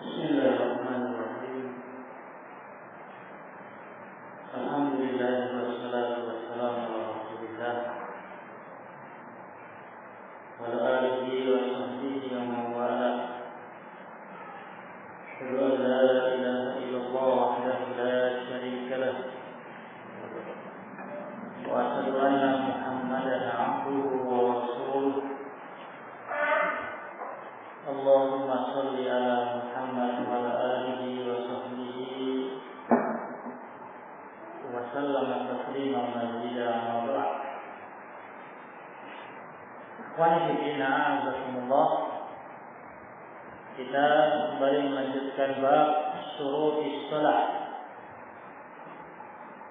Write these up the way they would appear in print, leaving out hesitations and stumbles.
Bismillahirrahmanirrahim. Alhamdulillah wassalatu wassalamu ala Rasulillah wa ala alihi wa sahbihi wa man wala. Asyhadu an la ilaha illallah wahdahu la syarika lah wa asyhadu anna Muhammadan abduhu wa rasuluh. Allahumma shalli ala Muhammad wa ala alihi wa sahbihi wa sallama tasliman mazida amma ba'd. Ikhwani fillah, azakumullah. Kita kembali melanjutkan bab syurutis shalah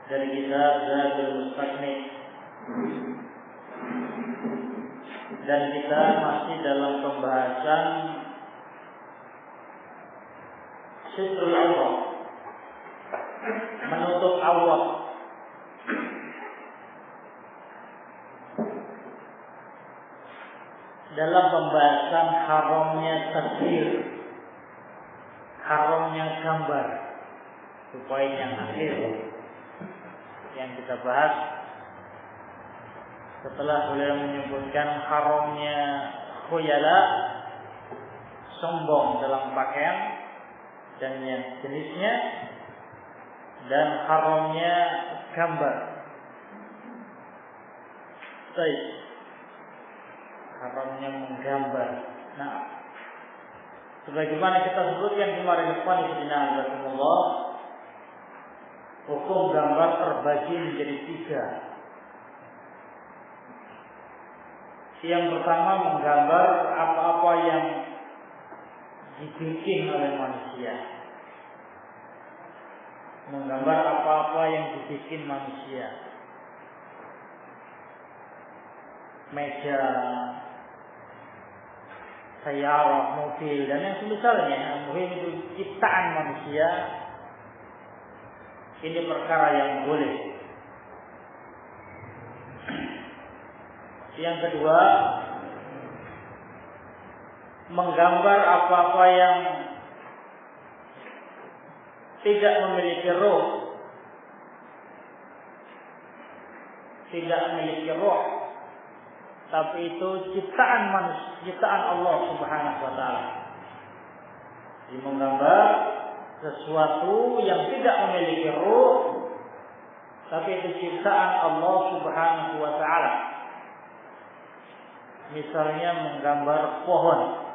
dari kitab Zadul Mustaqni. Dan kita masih dalam pembahasan sitrul awrah, menutup aurat. Dalam pembahasan haramnya taswir, haramnya gambar, supaya yang akhir yang kita bahas. Setelah beliau menyebutkan haramnya khuyala, sombong dalam pakaian dan yang jenisnya, dan haramnya gambar. Baik, haramnya menggambar. Nah, sebagaimana kita sebutkan kemarin, hukum gambar terbagi menjadi 3. Yang pertama, menggambar apa-apa yang dibikin oleh manusia. Menggambar apa-apa yang dibikin manusia. Meja, sayyarah, mobil, dan yang semisalnya. Muhim itu ciptaan manusia. Ini perkara yang boleh. Yang kedua, menggambar apa-apa yang tidak memiliki ruh, tapi itu ciptaan manusia, ciptaan Allah Subhanahu wa taala. Jadi menggambar sesuatu yang tidak memiliki ruh, tapi itu ciptaan Allah Subhanahu wa taala. Misalnya menggambar pohon,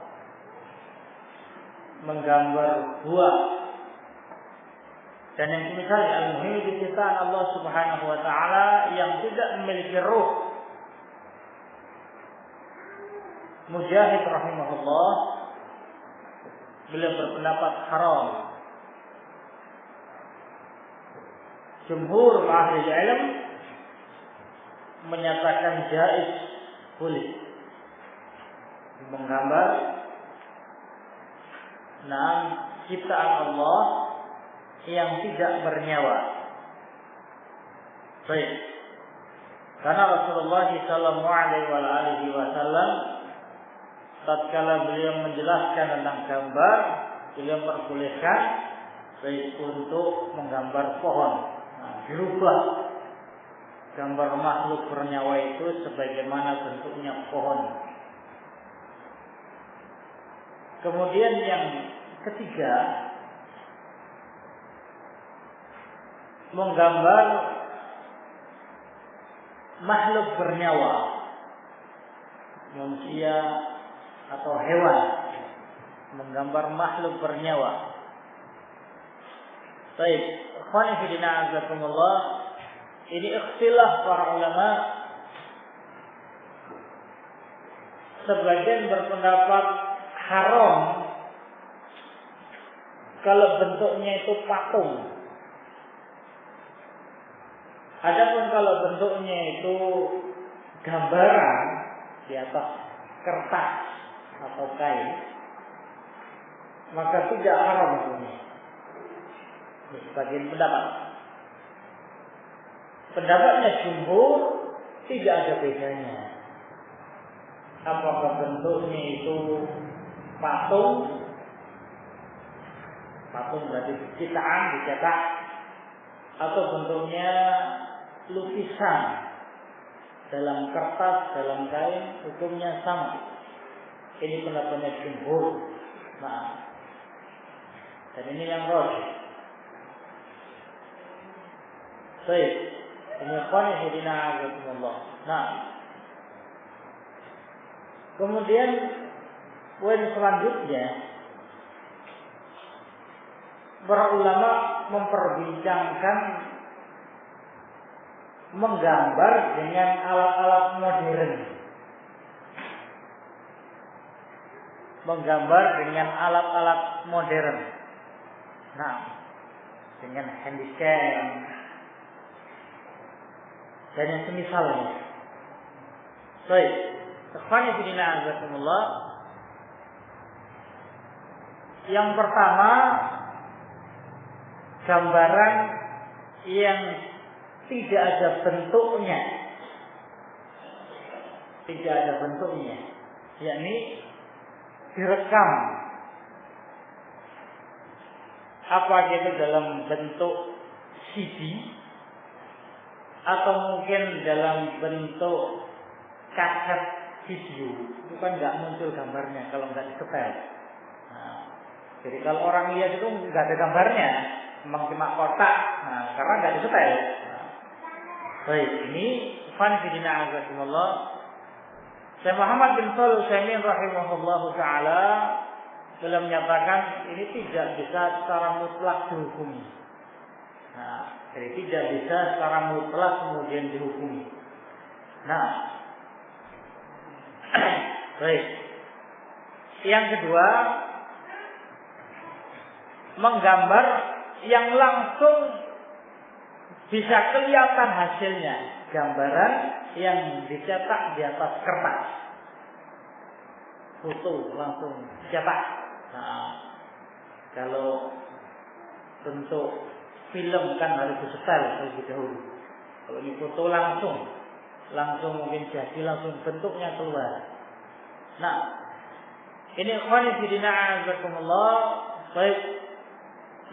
menggambar buah, dan yang misalnya al-muhim itu ciptaan Allah Subhanahu wa taala yang tidak memiliki ruh. Mujahid rahimahullah, beliau berpendapat haram. Jumhur ahli ilmu menyatakan jaiz, boleh menggambar ciptaan Allah yang tidak bernyawa. Baik. Karena Rasulullah sallallahu alaihi wasallam tatkala beliau menjelaskan tentang gambar, beliau memperbolehkan baik untuk menggambar pohon. Dirubah gambar makhluk bernyawa itu sebagaimana bentuknya pohon. Kemudian yang ketiga, menggambar makhluk bernyawa, manusia atau hewan, menggambar makhluk bernyawa. Baik, ikhwani fillah azakumullah, ini ikhtilaf para ulama. Sebagian berpendapat haram kalau bentuknya itu patung. Adapun kalau bentuknya itu gambaran di atas kertas atau kain, maka tidak haram hukumnya. Ini sebagian pendapat. Pendapatnya jumhur tidak ada bedanya. Apakah bentuknya itu patung Patun berarti ciptaan dicetak, atau bentuknya lukisan dalam kertas, dalam kain, hukumnya sama. Ini pendapatnya jumhur. Nah, dan ini yang rajih. Baik, ini qanifidina azakumullah. Nah, kemudian poin selanjutnya, para ulama memperbincangkan menggambar dengan alat-alat modern. Menggambar dengan alat-alat modern. Nah, dengan handycam dan yang semisalnya. Baik, ikhwani fillah azakumullah. Yang pertama, gambaran yang tidak ada bentuknya. Tidak ada bentuknya, yakni direkam. Apa itu dalam bentuk CD atau mungkin dalam bentuk kaset video, itu kan nggak muncul gambarnya kalau nggak disetel. Nah, jadi kalau orang lihat itu nggak ada gambarnya, memang cuma kotak, nah, karena nggak disetel. Nah, baik, ini fanfidina azakumullah. Syekh Muhammad bin Shalih Al-Utsaimin rahimahullahu taala beliau menyatakan ini tidak bisa secara mutlak dihukumi. Nah, jadi tidak bisa secara mutlak kemudian dihukumi. Nah, baik. Yang kedua, menggambar yang langsung bisa kelihatan hasilnya, gambaran yang dicetak di atas kertas, foto langsung dicetak. Nah, kalau bentuk film kan harus disetel terlebih dahulu. Kalau ini foto langsung mungkin jadi langsung bentuknya keluar. Nah, ini ikhwani fillah azakumullah. Baik,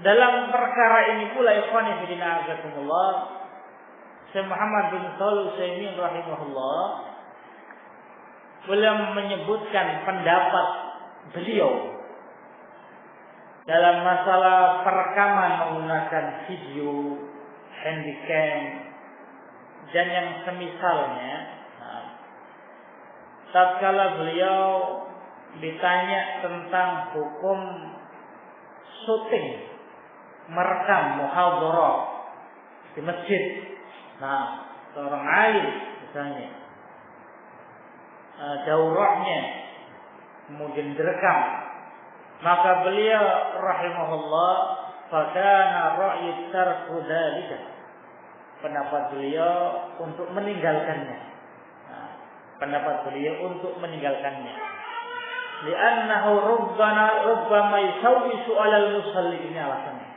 dalam perkara ini pula ikhwani fillah azakumullah, Syekh Muhammad bin Shalih Al-Utsaimin rahimahullah beliau menyebutkan pendapat beliau dalam masalah perekaman menggunakan video, handycam dan yang semisalnya. Nah, tatkala beliau ditanya tentang hukum syuting, merekam muhadharah di masjid. Nah, seorang alim misalnya daurahnya kemudian direkam, maka beliau rahimahullah fakana ra'yu tarku dzalika, pendapat beliau untuk meninggalkannya. Nah, pendapat beliau untuk meninggalkannya, li'annahu rubbama yusawwisu 'alal musalli, ini alasannya,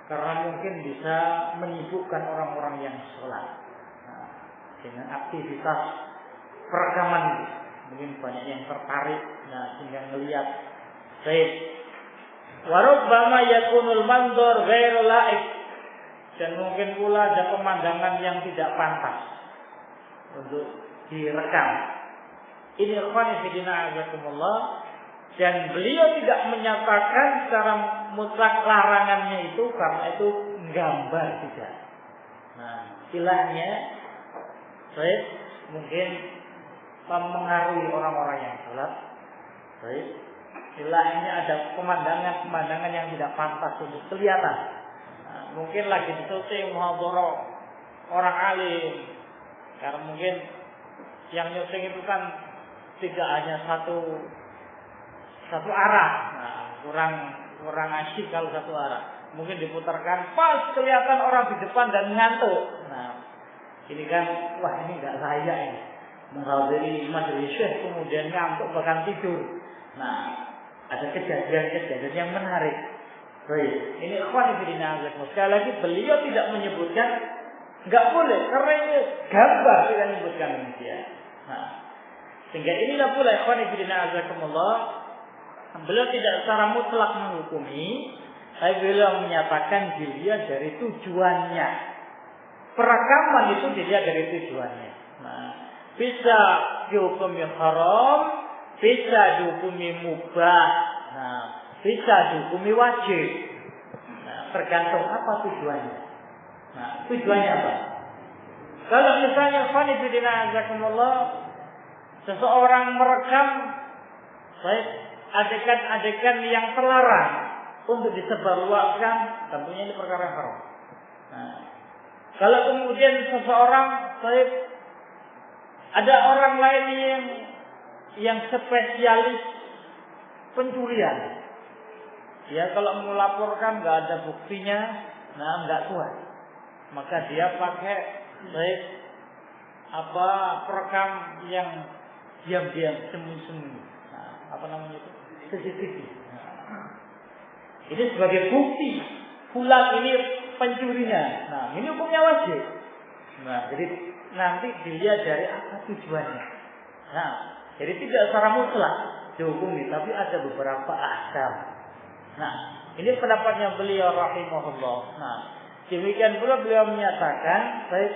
karena mungkin bisa menyibukkan orang-orang yang sholat. Nah, dengan aktivitas perekaman mungkin banyak yang tertarik, nah sehingga melihat. Baik. Wa rubbama yakunul manzur ghairu laik, dan mungkin pula ada pemandangan yang tidak pantas untuk direkam. Ini ikhwani fillah azakumullah, dan beliau tidak menyatakan secara mutlak larangannya itu karena itu gambar, tidak. Nah, istilahnya baik, mungkin mempengaruhi orang-orang yang sholat. Baik, istilahnya ada pemandangan-pemandangan yang tidak pantas untuk kelihatan. Nah, mungkin lagi disyuting muhadharah orang alim, karena mungkin yang nyuting itu kan tidak hanya satu arah. Nah, kurang asyik kalau satu arah. Mungkin diputarkan pas kelihatan orang di depan dan ngantuk. Nah, ini kan wah, ini enggak layak ini. Menghadiri majelis syekh kemudian ngantuk bahkan tidur. Nah, ada kejadian-kejadian yang menarik. Baik, ini ikhwan fillah azakumullah. Sekali lagi beliau tidak menyebutkan enggak boleh karena ini gambar, tidak menyebutkan demikian. Nah, sehingga inilah pula ikhwan fillah azakumullah, beliau tidak secara mutlak menghukumi, Tapi beliau menyatakan dilihat dari tujuannya. Perekaman itu dilihat dari tujuannya. Nah, bisa dihukumi haram, bisa dihukumi mubah, nah, bisa dihukumi wajib. Nah, tergantung apa tujuannya. Nah, tujuannya apa? Kalau misalnya qanifidina azakumullah, seseorang merekam baik adegan-adegan yang terlarang untuk disebarluaskan, tentunya ini perkara haram. Nah, kalau kemudian seseorang baik ada orang lain yang spesialis pencurian, ya kalau melaporkan nggak ada buktinya, nah nggak kuat, maka dia pakai baik perekam yang diam-diam, sembunyi-sembunyi. Nah, apa namanya itu? CCTV. Nah, ini sebagai bukti fulan ini pencurinya. Nah, ini hukumnya wajib. Nah, jadi nanti dilihat dari apa tujuannya. Nah, jadi tidak secara mutlak dihukumi, tapi ada beberapa ahkam. Nah, ini pendapatnya beliau rahimahullah. Nah, demikian pula beliau menyatakan, baik,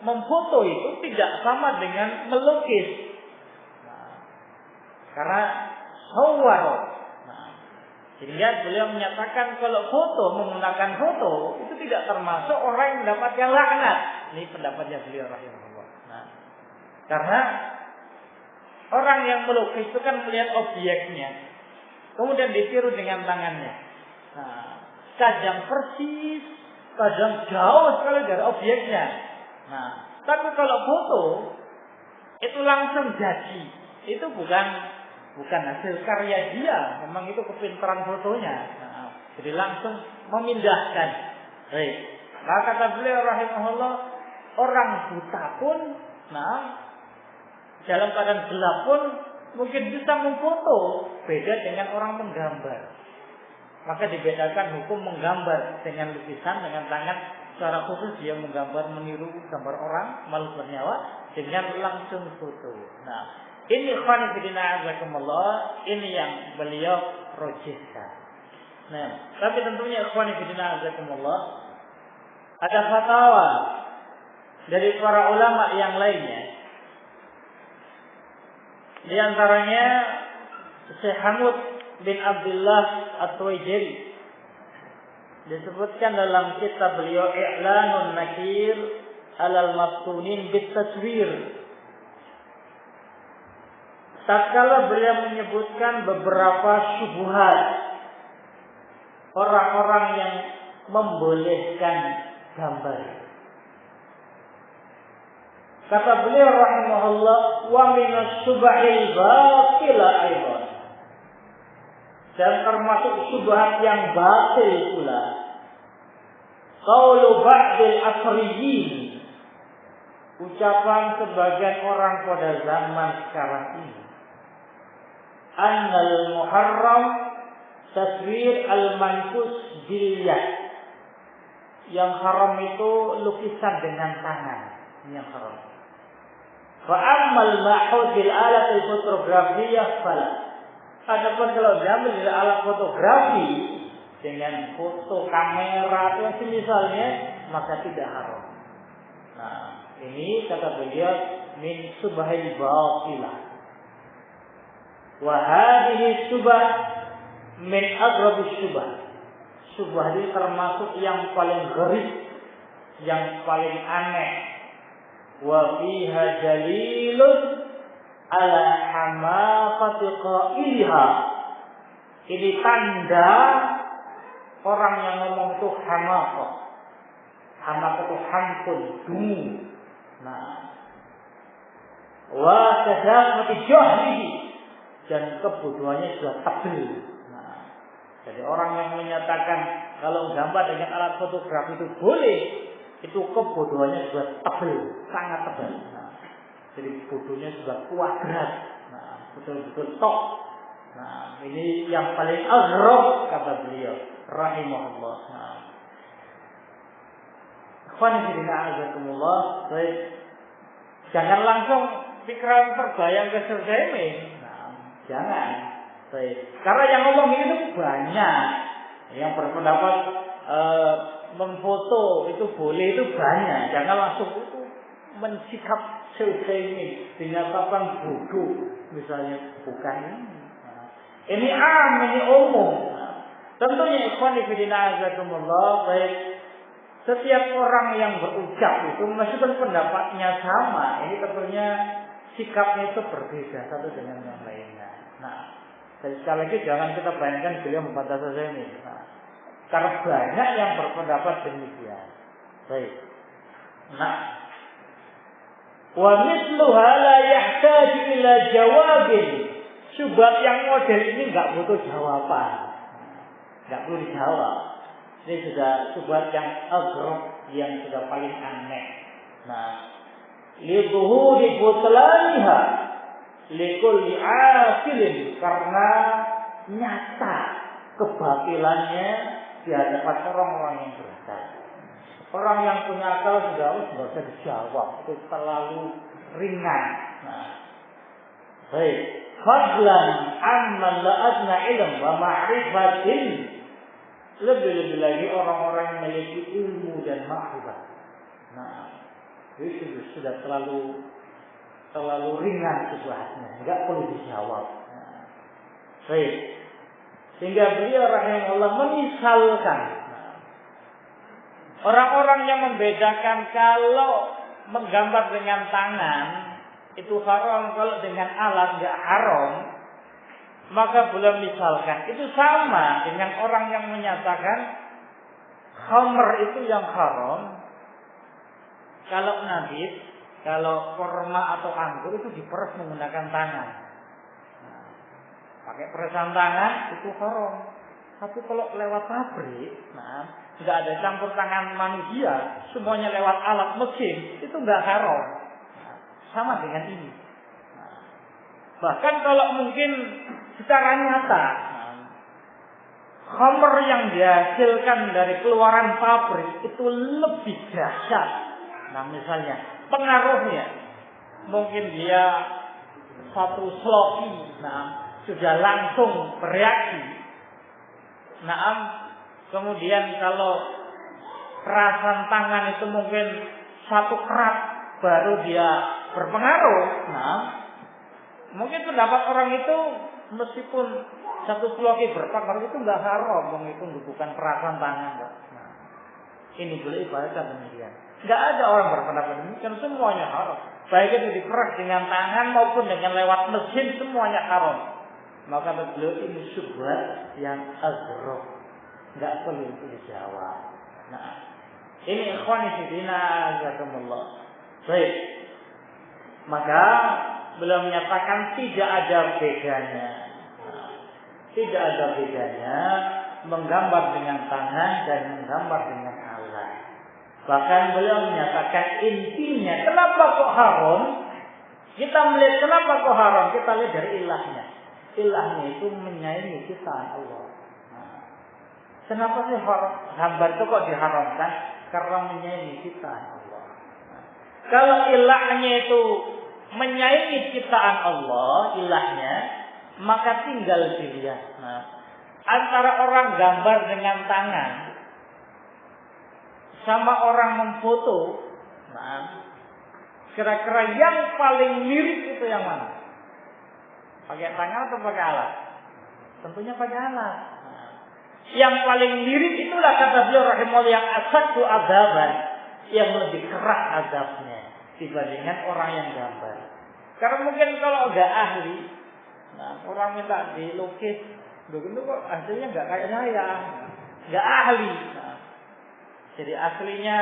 memfoto itu tidak sama dengan melukis. Nah, karena sawar. Nah, sehingga beliau menyatakan kalau foto menggunakan foto itu tidak termasuk orang yang mendapatkan laknat. Ini pendapatnya beliau rahimahullah. Nah, karena orang yang melukis itu kan melihat objeknya, kemudian ditiru dengan tangannya. Nah, kadang persis, kadang jauh sekali dari objeknya. Nah, tapi kalau foto itu langsung jadi, itu bukan hasil karya dia, memang itu kepintaran fotonya. Nah, jadi langsung memindahkan. Baik. Nah, kata beliau rahimahullah, orang buta pun, nah, dalam keadaan gelap pun mungkin bisa memfoto, beda dengan orang menggambar. Maka dibedakan hukum menggambar dengan lukisan, dengan tangan. Secara khusus dia menggambar, meniru gambar orang makhluk bernyawa dengan langsung foto. Nah, ini qanifidina azakumullah, ini yang beliau rojihkan. Nah, tapi tentunya qanifidina azakumullah, ada fatwa dari para ulama yang lainnya. Di antaranya Syekh Hamud bin Abdullah At-Tuwaijiri, disebutkan dalam kitab beliau I'lanun Nakir alal maftunin bit taswir. Tatkala beliau menyebutkan beberapa syubhat orang-orang yang membolehkan gambar. Kata beliau rahimahullah, wa minas syubhil batilah aidan. Dan termasuk syubhat yang batil pula, qaulu ba'dil asriyin, ucapan sebagian orang pada zaman sekarang ini, annal muharram taswir al-manfus bil yad, yang haram itu lukisan dengan tangan, ini yang haram. Fa ammal ma'hud bil alat al-fotografiyah fala. Adapun kalau diambil dari alat fotografi dengan foto kamera atau misalnya, maka tidak haram. Nah, ini kata beliau min subhil batilah. Wa hadhihi subah min agrabis subah. Subah ini termasuk yang paling gharib, yang paling aneh. Wa fiha jalilun ala hamaqati qailiha. Ini tanda orang yang ngomong itu hamaqah. Hamaqah itu hampun, dungu. Nah, wa kadhamati jahlihi, dan kebodohannya sudah tebal. Nah, jadi orang yang menyatakan kalau gambar dengan alat fotografi itu boleh, itu kebodohannya sudah tebal, sangat tebal. Jadi bodohnya sudah kuadrat. Nah, betul-betul tok. Nah, ini yang paling aghrab kata beliau rahimahullah. Nah, khonifidina azakumullah, baik. Jangan langsung pikiran terbayang ke surga ini. Nah, jangan. Karena yang ngomong itu banyak, yang berpendapat memfoto itu boleh itu banyak. Jangan langsung itu mensikap selesai dinyatakan bodoh, misalnya bukan ini. Ini ini umum. Tentunya ikhwan fillah azakumullah, baik setiap orang yang berucap itu meskipun pendapatnya sama, ini tentunya sikapnya itu berbeda satu dengan yang lainnya. Nah, sekali lagi jangan kita bayangkan beliau membantah saja ini. Nah, karena banyak yang berpendapat demikian. Baik. Nah, wa mithluha la yahtaju ila jawabin. Subhat yang model ini enggak butuh jawaban. Enggak perlu dijawab. Ini sudah subhat yang aghrab, yang sudah paling aneh. Nah, lidhuhuri butlaniha likulli akilin, karena nyata kebatilannya di hadapan orang-orang yang berakal. Orang yang punya akal sudah bisa dijawab, itu terlalu ringan. Nah, baik. Fadlan amman la adna ilm wa ma'rifatin, lebih-lebih lagi orang-orang yang memiliki ilmu dan ma'rifat. Nah, itu sudah terlalu ringan subhatnya, enggak perlu dijawab. Nah, baik. Sehingga beliau rahimahullah memisalkan orang-orang yang membedakan kalau menggambar dengan tangan itu haram, kalau dengan alat enggak haram, maka beliau misalkan itu sama dengan orang yang menyatakan khamr itu yang haram kalau nabis, kalau kurma atau anggur itu diperes menggunakan tangan. Nah, pakai peresan tangan itu haram. Tapi kalau lewat pabrik, nah, nggak ada campur tangan manusia, semuanya lewat alat mesin, itu nggak haram. Nah, sama dengan ini. Nah, bahkan kalau mungkin secara nyata, khamr yang dihasilkan dari keluaran pabrik itu lebih dahsyat. Nah, misalnya pengaruhnya mungkin dia satu sloki, nah, sudah langsung bereaksi. Nah, kemudian kalau kerasan tangan itu mungkin satu kerat baru dia berpengaruh. Nah, mungkin pendapat orang itu meskipun satu sloki berpengaruh itu nggak haram, itu bukan kerasan tangan. Nah, ini boleh ibaratkan demikian. Nggak ada orang berpendapat demikian, semuanya haram. Baik itu diperas dengan tangan maupun dengan lewat mesin, semuanya haram. Maka beliau ini subhat yang aghrab, nggak perlu dijawab. Nah, ini ikhwani fillah azakumullah. Baik. Maka beliau menyatakan tidak ada bedanya. Nah, tidak ada bedanya menggambar dengan tangan dan menggambar dengan alat. Bahkan beliau menyatakan intinya kenapa kok haram? Kita melihat kenapa kok haram? Kita lihat dari ilahnya. Ilahnya itu menyaingi ciptaan Allah. Nah, kenapa sih gambar itu kok diharamkan? Karena menyaingi ciptaan Allah. Nah, kalau ilahnya itu menyaingi ciptaan Allah, ilahnya, maka tinggal dilihat. Nah, antara orang gambar dengan tangan sama orang memfoto, nah, kira-kira yang paling mirip itu yang mana? Pakai tangan atau pakai alat? Tentunya pakai alat. Nah, yang paling mirip itulah kata beliau rahimahullah yang asyaddu adzaban, yang lebih keras azabnya dibandingkan orang yang gambar. Karena mungkin kalau nggak ahli, nah, orang minta dilukis, begitu kok hasilnya nggak kayak saya, nggak ahli. Nah, jadi aslinya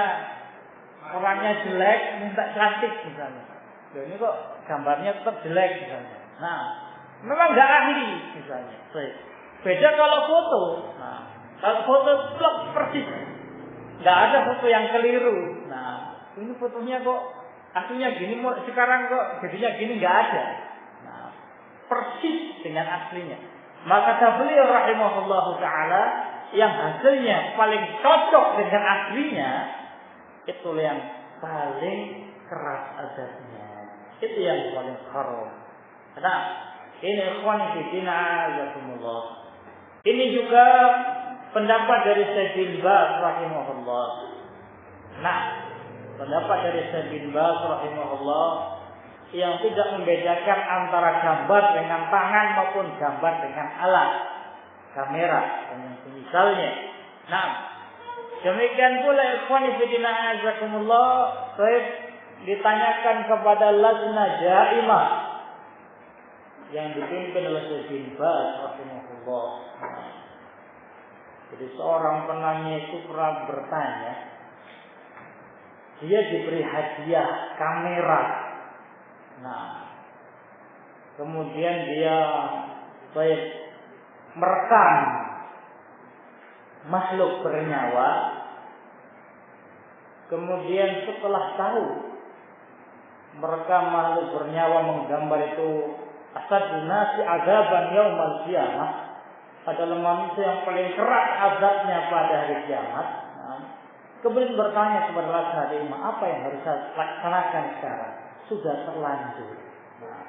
orangnya jelek, minta cantik misalnya. Loh, ini kok gambarnya tetap jelek misalnya. Nah, memang nggak ahli misalnya. Beda kalau foto. Nah, kalau foto plok persis, nggak ada foto yang keliru. Nah, ini fotonya kok aslinya gini, sekarang kok jadinya gini, nggak ada. Nah, persis dengan aslinya. Maka kata beliau rahimahullahu taala, yang hasilnya paling cocok dengan aslinya, itu yang paling keras azabnya. Itu yang paling haram. Karena Ini ikhwan fillah azakumullah. Ini juga pendapat dari Syekh bin Baz rahimahullah. Nah, pendapat dari Syekh bin Baz rahimahullah yang tidak membedakan antara gambar dengan tangan maupun gambar dengan alat kamera dan yang semisalnya. Nah, demikian pula ikhwan fillah azakumullah, saya ditanyakan kepada lajnah jaimah yang dipimpin oleh Syekh bin Baz rahimahullah. Jadi seorang penanya itu pernah bertanya, dia diberi hadiah kamera. Nah, kemudian dia merekam makhluk bernyawa. Kemudian setelah tahu merekam makhluk bernyawa menggambar itu asadun nasi azaban yaumal qiyamah, adalah manusia yang paling keras azabnya pada hari kiamat. Nah, kemudian bertanya kepada lajnah jaimah, apa yang harus saya laksanakan sekarang? Sudah terlanjur. Nah,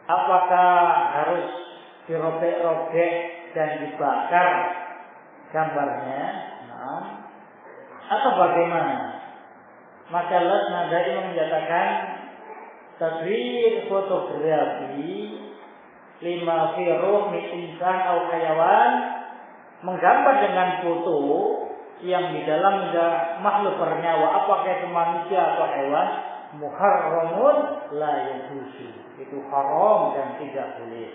apakah harus dirobek-robek dan dibakar gambarnya? Nah, atau bagaimana? Maka lajnah jaimah menyatakan taswir fotografi lima fi ruh min insan atau hayawan, menggambar dengan foto yang di dalam makhluk bernyawa, apakah itu manusia atau hewan, muharramun la yajuzu, itu haram dan tidak boleh.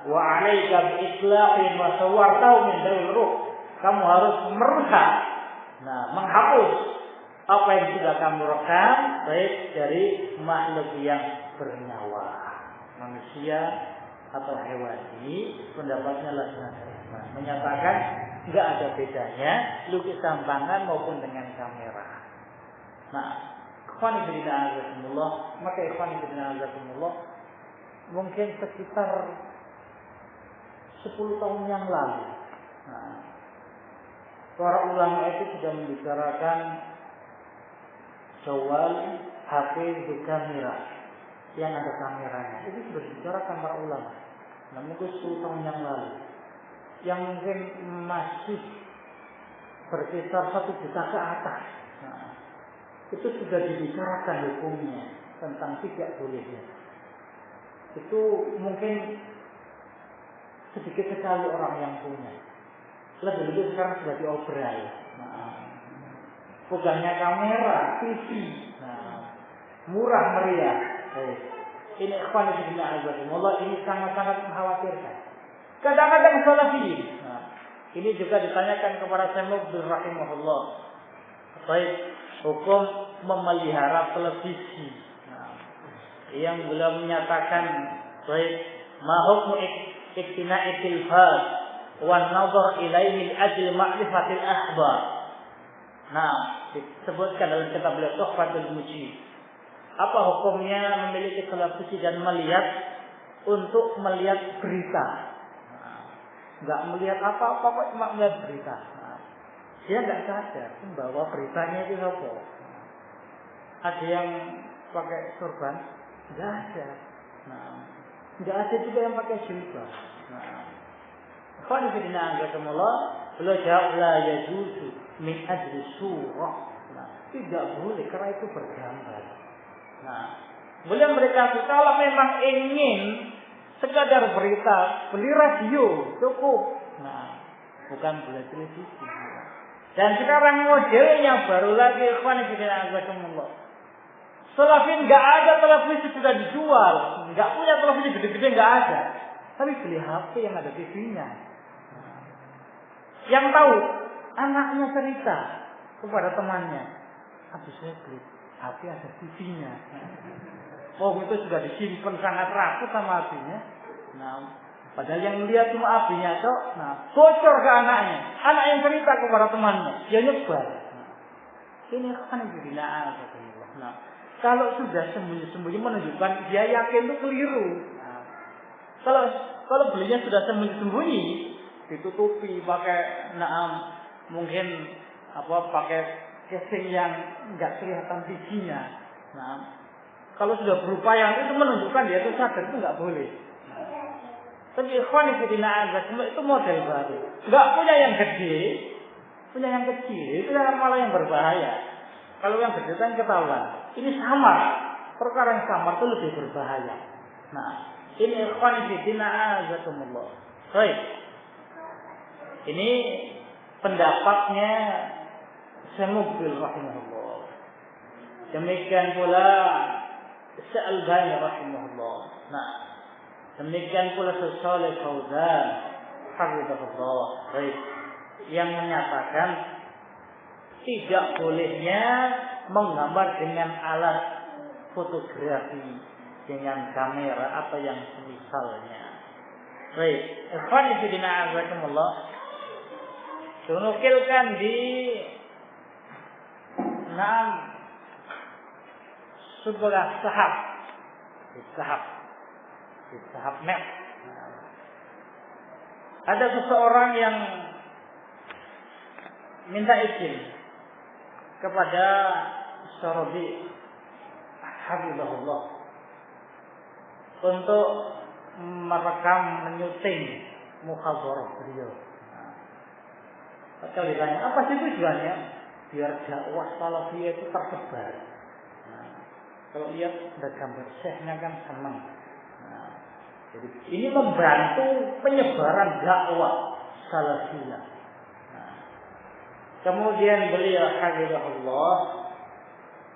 Wa 'alaika bi islahin wa sawartahu min dawil ruh, kamu harus merusak, menghapus apa yang sudah kamu rekam baik dari makhluk yang bernyawa, manusia atau hewan. Ini pendapatnya lajnah jaimah menyatakan enggak ada bedanya lukisan tangan maupun dengan kamera. Nah, ikhwan fillah azakumullah, maka ikhwan fillah azakumullah, mungkin sekitar 10 tahun yang lalu, para ulama itu sudah membicarakan jawal, HP itu kamera yang ada kameranya. Itu sudah dibicarakan para ulama. Namun itu 10 tahun yang lalu. Yang mungkin masih berkisar 1 juta ke atas. Nah, itu sudah dibicarakan hukumnya tentang tidak bolehnya. Itu mungkin sedikit sekali orang yang punya. Lebih-lebih sekarang sudah diobral. Pegangnya kamera, TV, murah meriah. Ini ikhwan fillah azakumullah, ini sangat-sangat mengkhawatirkan. Kadang-kadang salafiyin. Ini juga ditanyakan kepada Syekh Mubin rahimahullah. Baik, hukum memelihara televisi. Yang beliau menyatakan, baik, ma hukmu iktina'i tilfaz wan nazar ilaihi ajli ma'rifatil akhbar. Nah, disebutkan dalam kitab beliau Tuhfatul Mujib. Apa hukumnya memiliki televisi dan melihat untuk melihat berita? Enggak melihat apa-apa, cuma melihat berita. Dia enggak sadar bahwa beritanya itu apa. Ada yang pakai sorban? Enggak ada. Enggak ada juga yang pakai jilbab. Ikhwan fillah azakumullah, beliau jawab la yajuzu min ajli surah. Tidak boleh karena itu bergambar. Beliau berkata kalau memang ingin sekadar berita, beli radio cukup. Bukan beli televisi. Dan sekarang modelnya baru lagi, ikhwan fillah azakumullah. Salafin enggak ada televisi sudah dijual, enggak punya televisi gede-gede enggak ada. Tapi beli HP yang ada TV-nya. Yang tahu anaknya cerita kepada temannya, habis saya beli HP ada TV-nya. Oh, itu sudah disimpan sangat rapuh sama HP-nya. Padahal yang lihat cuma HP-nya toh. Bocor ke anaknya. Anak yang cerita kepada temannya, dia nyebar. Ini kan bila kalau sudah sembunyi-sembunyi menunjukkan dia yakin itu keliru. Kalau belinya sudah sembunyi-sembunyi, ditutupi pakai mungkin pakai casing yang enggak kelihatan bijinya. Kalau sudah berupaya itu menunjukkan dia itu sadar, itu enggak boleh. Tapi ikhwan fillah itu model baru. Enggak punya yang gede, punya yang kecil. Itu malah yang berbahaya. Kalau yang gede kan ketahuan. Ini samar. Perkara yang samar itu lebih berbahaya. Nah, ini ikhwan fillah azakumullah. Baik. Ini pendapatnya Syamukbil rahimahullah. Demikian pula Syalbani rahimahullah. Nah, demikian pula Shalih Fauzan hafizahullah. Baik. Yang menyatakan tidak bolehnya menggambar dengan alat fotografi, dengan kamera atau yang semisalnya. Baik, ikhwan fillah azakumullah. Dinukilkan di sebelah sahab net. Ada seseorang yang minta izin kepada Syarabi hafizahullah untuk merekam menyuting muhadharah beliau. Kalau ditanya apa sih tujuannya? Biar dakwah salafiyah itu tersebar. Kalau lihat ada gambar syekhnya kan senang. Jadi ini membantu penyebaran dakwah salafiyah. Kemudian beliau hafizahullah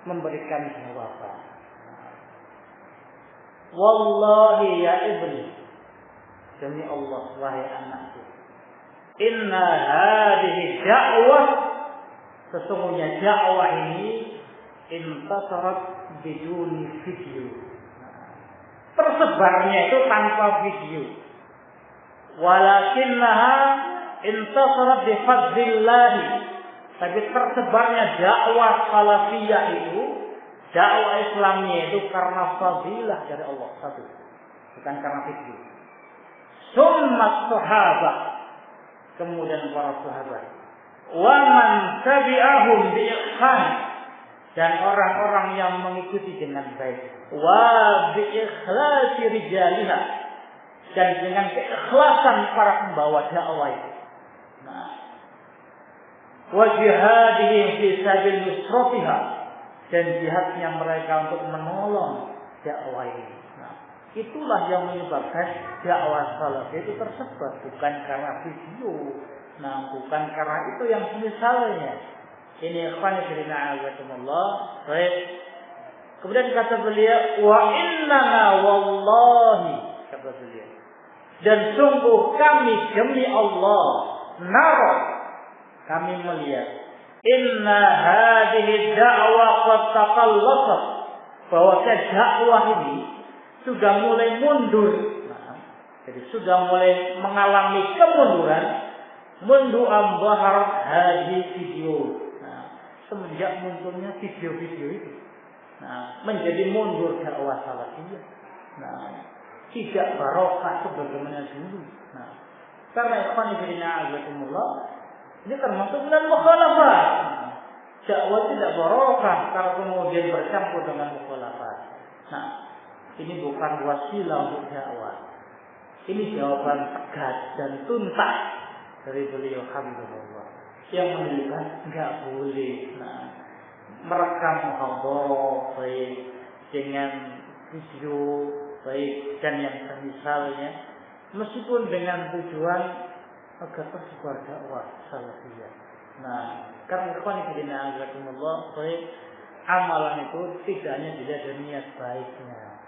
memberikan jawaban. Wallahi ya ibni, demi Allah wahai anakku, inna hadhihi dakwah, sesungguhnya dakwah ini intasarat biduni video. Tersebarnya itu tanpa video. Walakinnaha intasarat bifadlillah. Tapi tersebarnya dakwah salafiyah itu, dakwah Islamnya itu karena fadilah dari Allah satu, bukan karena video. Summat sahabat, kemudian para sahabat, wa man tabi'ahum bi ihsan, dan orang-orang yang mengikuti dengan baik, wa bi ikhlasi rijaliha, dan dengan keikhlasan para pembawa dakwah itu. Nah, wa jihadihim fi sabil nusratiha, dan jihadnya mereka untuk menolong dakwah ini. Nah, itulah yang menyebabkan dakwah salaf itu tersebar, bukan karena video, nah bukan karena itu yang semisalnya. Ini ikhwan fillah azakumullah. Baik. Kemudian kata beliau, wa innana wallahi, kata beliau, dan sungguh kami demi Allah, nara, kami melihat, inna hadhihi da'wah qad taqallasat, bahwa dakwah ini sudah mulai mundur. Nah, jadi sudah mulai mengalami kemunduran, mundu ambahar hadhi video. Nah, semenjak munculnya video-video itu, nah, menjadi mundur dakwah salafiyah. Nah, tidak barokah sebagaimana dulu. Nah, karena ikhwan fillah azakumullah, ini termasuk dalam mukhalafat. Dakwah tidak barokah kalau kemudian bercampur dengan mukhalafat. Nah, ini bukan wasilah untuk dakwah. Ini jawaban tegas dan tuntas dari beliau hafizahullah yang menunjukkan enggak boleh merekam muhadharah baik dengan video baik dan yang semisalnya, meskipun dengan tujuan agar tersebar dakwah salafiyah. Nah, karena ikhwan fillah azakumullah, baik, amalan itu tidak hanya dilihat dari niat baiknya,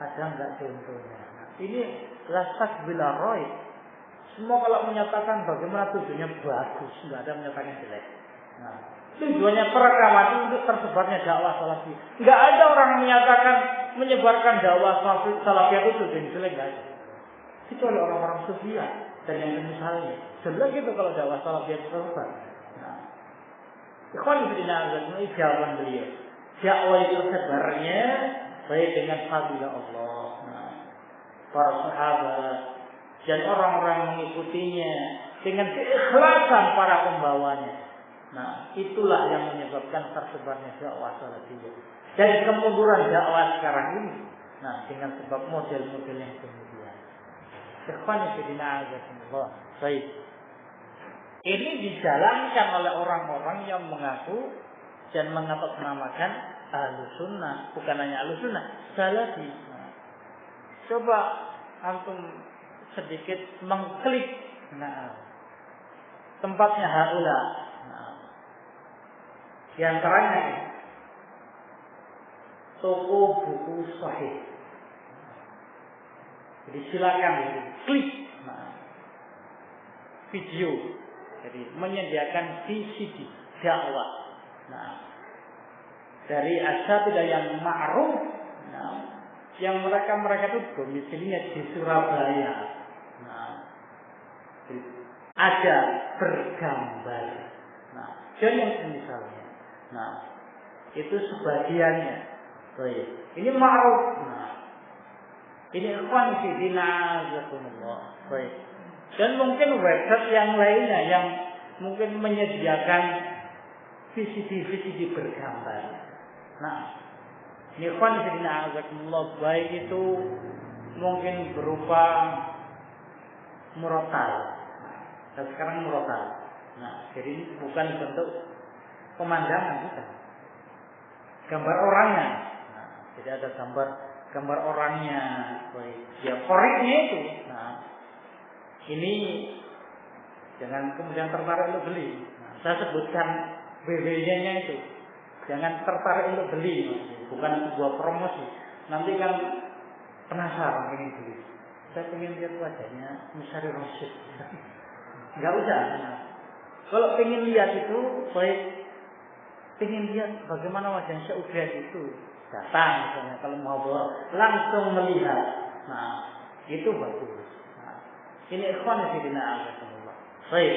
ada enggak contohnya. Nah, ini lasak bila roy. Semua kalau menyatakan bagaimana tujuannya bagus, enggak ada menyatakan jelek. Nah, tujuannya perekaman itu untuk tersebarnya dakwah salafiyah. Enggak ada orang yang menyatakan menyebarkan dakwah salafiyah itu tujuan jelek, enggak ada. Kecuali orang-orang sufiyah dan yang misalnya. Jelek itu kalau dakwah salafiyah tersebar. Nah, ikhwan fillah azakumullah, jawaban beliau, dakwah itu tersebarnya baik dengan fadilah Allah. Nah, para sahabat dan orang-orang mengikutinya dengan keikhlasan para pembawanya. Nah, itulah yang menyebabkan tersebarnya dakwah salafiyah dan kemunduran dakwah sekarang ini. Nah, dengan sebab model-model yang kemudian. Ikhwan fillah azakumullah. Baik. Ini dijalankan oleh orang-orang yang mengaku dan mengatasnamakan Ahlus Sunnah, bukan hanya Ahlus Sunnah, Salafi. Nah, coba antum sedikit mengklik tempatnya haula. Di antaranya toko buku sahih. Jadi silakan klik video. Jadi menyediakan VCD dakwah. Dari asatidzah yang ma'ruf, yang mereka itu domisilinya di Surabaya. Ada bergambar. Dan yang misalnya. Itu sebagiannya. Baik. Ini ma'ruf. Ini ikhwan fillah azakumullah. Baik. Dan mungkin website yang lainnya yang mungkin menyediakan VCD bergambar. Ini ikhwan fillah azakumullah, baik itu mungkin berupa murotal. Dan sekarang murotal. Jadi ini bukan bentuk pemandangan, bukan. Gambar orangnya. Jadi ada gambar orangnya. Baik. Ya koriknya itu. Ini jangan kemudian tertarik untuk beli. Saya sebutkan BW-nya itu. Jangan tertarik untuk beli, bukan sebuah promosi. Nanti kan penasaran ingin beli. Saya ingin lihat wajahnya Musyari Rasyid. Enggak usah. Kalau ingin lihat itu, baik. Ingin lihat bagaimana wajah Syekh itu. Datang misalnya kalau mau langsung melihat. Itu bagus. Ini ikhwan fillah azakumullah. Baik.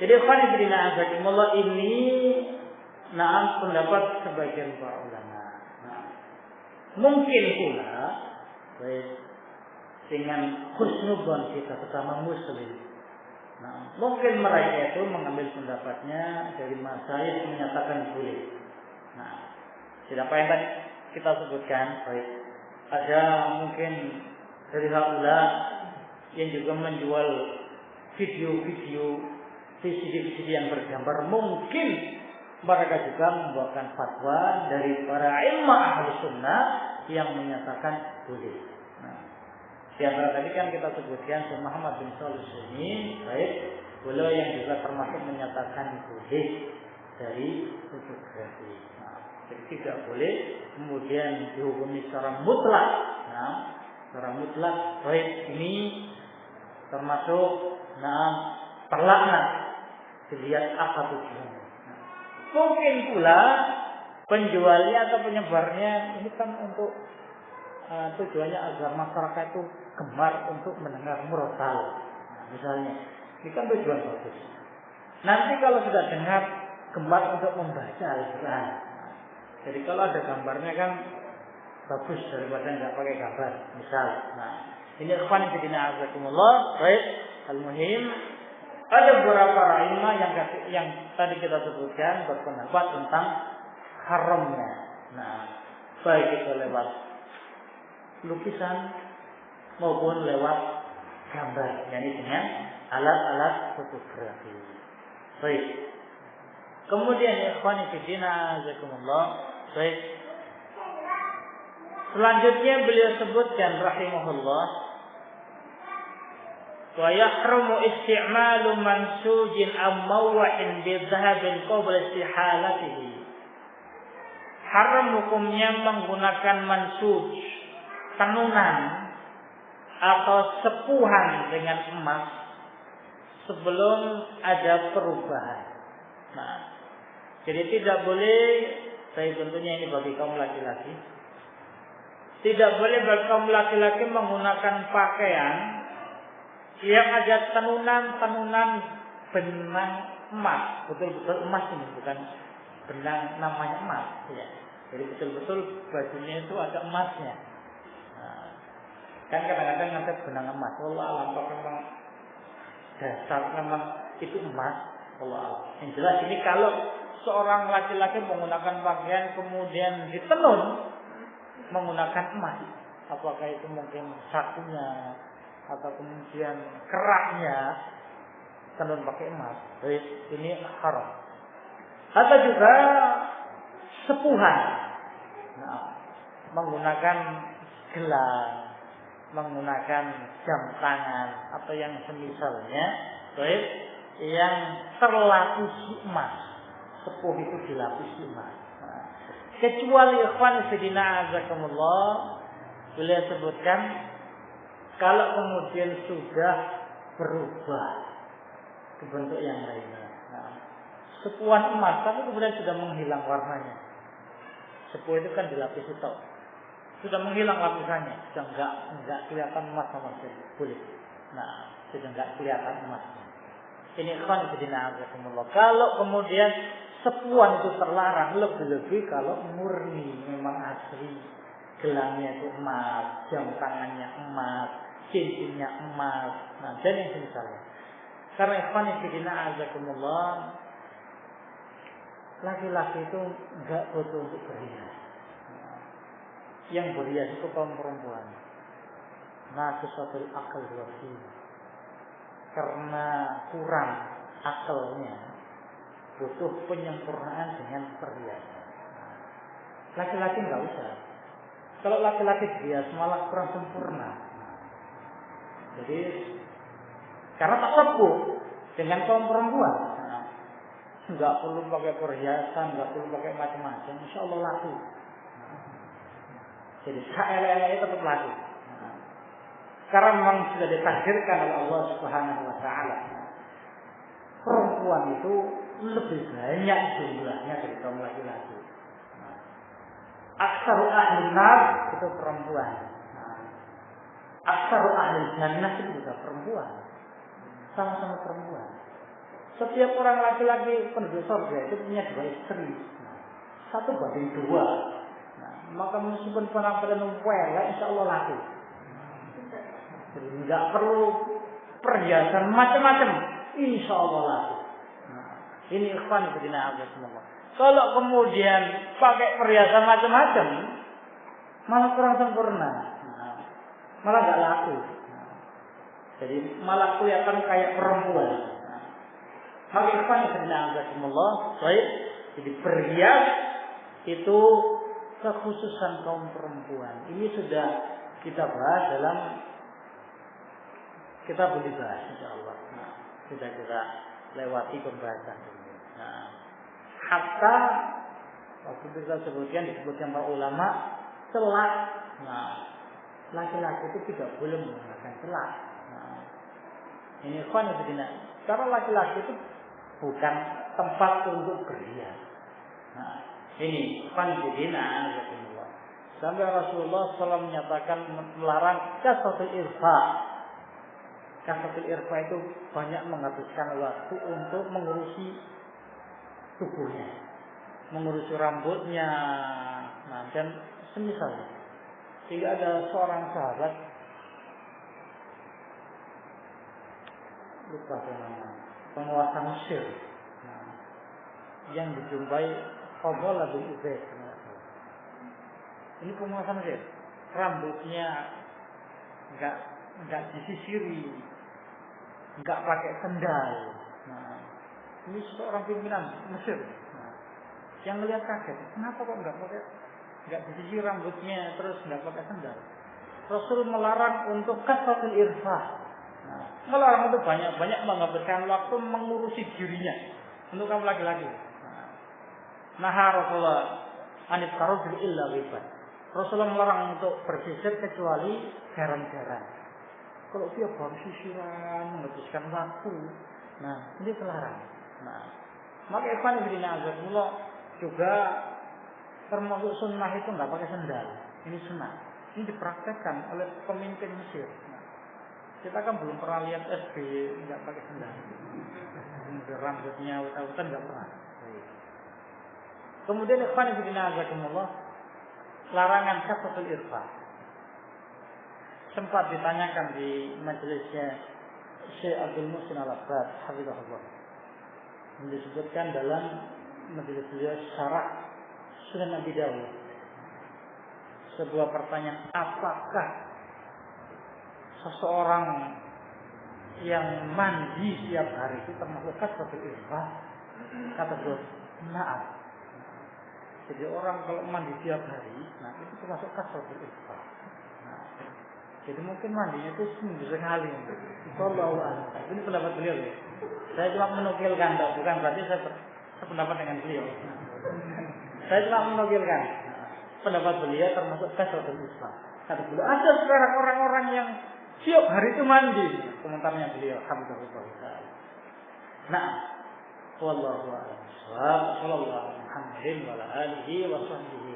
Jadi ikhwan fillah azakumullah ini pendapat sebagian para ulama. Mungkin pula baik dengan husnudzon kita sesama muslim. Mungkin mereka itu mengambil pendapatnya dari masyayikh menyatakan boleh. Siapa yang tadi kita sebutkan, baik. Ada mungkin dari haula yang juga menjual video-video VCD yang bergambar, mungkin mereka juga membuatkan fatwa dari para imam Ahlus Sunnah yang menyatakan boleh. Di antara tadi kan kita sebutkan Syekh Muhammad bin Shalih Al-Utsaimin, baik, beliau yang juga termasuk menyatakan boleh dari fotografi. Jadi tidak boleh kemudian dihukumi secara mutlak. Secara mutlak, baik ini termasuk terlaknat. Dilihat apa tujuannya. Mungkin pula penjualnya atau penyebarnya ini kan untuk tujuannya agar masyarakat itu gemar untuk mendengar murotal. Misalnya, ini kan tujuan bagus. Nanti kalau sudah dengar, gemar untuk membaca Al-Quran. Jadi kalau ada gambarnya kan bagus daripada nggak pakai gambar. Misal, ini ikhwan fillah azakumullah. Baik, al-muhim ada beberapa ulama yang tadi kita sebutkan berpendapat tentang haramnya. Baik itu lewat lukisan maupun lewat gambar, yakni dengan alat-alat fotografi. Baik. Kemudian ikhwan fillah azakumullah. Baik. Selanjutnya beliau sebutkan rahimahullah, wa yahrumu isti'malu mansujin am maw'in bi dhahabin qabla istihalatihi. Haram hukumnya menggunakan mansuj, tenunan atau sepuhan dengan emas sebelum ada perubahan. Jadi tidak boleh, saya tentunya ini bagi kaum laki-laki, tidak boleh bagi kaum laki-laki menggunakan pakaian yang ada tenunan benang emas, betul-betul emas ini, bukan benang namanya emas, ya. Jadi betul-betul bajunya itu ada emasnya. Kan kadang-kadang ada benang emas. Allah alam, memang dasar memang itu emas. Allah alam. Yang jelas ini kalau seorang laki-laki menggunakan pakaian kemudian ditenun menggunakan emas, apakah itu mungkin sakunya atau kemudian keraknya tenun pakai emas, ini haram. Atau juga sepuhan, menggunakan gelang, menggunakan jam tangan atau yang semisalnya, yang terlapisi emas. Sepuh itu dilapisi emas. Kecuali ikhwan fillah azakumullah, beliau sebutkan kalau kemudian sudah berubah ke bentuk yang lainnya. Sepuhan emas tapi kemudian sudah menghilang warnanya. Sepuh itu kan dilapisi tok. Sudah menghilang lapisannya, sudah enggak kelihatan emas sama sekali. Boleh. Sudah enggak kelihatan emas. Ini ikhwan fillah azakumullah. Kalau kemudian sepuhan itu terlarang, lebih-lebih kalau murni memang asli, gelangnya itu emas, jam tangannya emas, cincinnya emas, dan yang semisalnya. Karena ikhwan fillah azakumullah, laki-laki itu enggak butuh untuk berhias. Yang berhias itu kaum perempuan. Naqisatul akal wasi. Karena kurang akalnya, butuh penyempurnaan dengan perhiasan. Laki-laki enggak usah. Kalau laki-laki berhias malah kurang sempurna. Jadi karena tak sempur dengan kaum perempuan. Enggak perlu pakai perhiasan, enggak perlu pakai macam-macam, insyaallah laku. Jadi elek-elek tetap laku. Karena memang sudah ditakdirkan oleh Allah Subhanahu wa taala. Perempuan itu lebih banyak jumlahnya dari kaum laki-laki. Aksaru ahli nar itu perempuan. Aksaru ahli jannah itu juga perempuan. Sama-sama perempuan. Setiap orang laki-laki penduduk surga itu punya 2 istri. 1 banding 2. Maka meskipun penampilan welek insyaallah laku. Jadi tidak perlu perhiasan macam-macam, insyaallah laku. Ini ikhwan fillah semua. Kalau kemudian pakai perhiasan macam-macam, malah kurang sempurna, malah nggak laku. Jadi malah kelihatan kayak perempuan. Maka ikhwan fillah semua, jadi berhias itu kekhususan kaum perempuan. Ini sudah kita bahas dalam kitab libas insyaallah. Sudah kita lewati pembahasan ini. Hatta waktu kita disebutkan para ulama celak. Laki-laki itu tidak boleh menggunakan celak. Ini ikhwan fillah. Karena laki-laki itu bukan tempat untuk berhias. Ini ikhwan fillah. Sampai Rasulullah SAW menyatakan melarang kasatul irfa. Kasatul irfa itu banyak menghabiskan waktu untuk mengurusi tubuhnya, mengurusi rambutnya, dan semisalnya. Sehingga ada seorang sahabat, lupa namanya, penguasa Mesir, yang dijumpai Fadl bin Ubaid. Ini penguasa Mesir, rambutnya enggak disisiri, enggak pakai sendal. Ini seorang pimpinan Mesir. Yang melihat kaget, kenapa kok enggak disisir rambutnya, terus enggak pakai sendal? Rasul melarang untuk kasatul irfah. Melarang untuk banyak-banyak menghabiskan waktu mengurusi dirinya untuk kaum laki-laki. Nah, Rasulullah anit tarujul illa ribat. Rasulullah melarang untuk bersisir kecuali jarang-jarang. Kalau dia baru sisiran, menghabiskan waktu, ini terlarang. Maka ikhwan fillah azzakumullah juga termasuk sunnah itu nggak pakai sendal. Ini sunnah. Ini dipraktekkan oleh pemimpin Mesir. Kita kan belum pernah lihat SBY nggak pakai sendal. Rambutnya utan nggak pernah. Kemudian ikhwan fillah azzakumullah, larangan kasatul irfa. Sempat ditanyakan di majelisnya Syekh Abdul Muhsin Al-Abbad hafizahullah. Disebutkan dalam majelis beliau Syarah Sunan Abi Dawud. Sebuah pertanyaan, apakah seseorang yang mandi setiap hari itu termasuk kasratul infaq? Kata beliau, na'am. Jadi orang kalau mandi setiap hari, nah itu termasuk kasratul infaq. Nah, jadi mungkin mandinya itu seminggu sekali. Wallahu a'lam. Ini pendapat beliau ya. Saya cuma menukilkan, bukan berarti saya pendapat dengan beliau. Saya cuma menukilkan pendapat beliau termasuk kasratul infaq. Kata beliau, ada sekarang orang-orang yang setiap hari itu mandi. Komentarnya beliau, alhamdulillah. Nah, wallahu a'lam. Sallallahu alaihi wa alihi wa sahbihi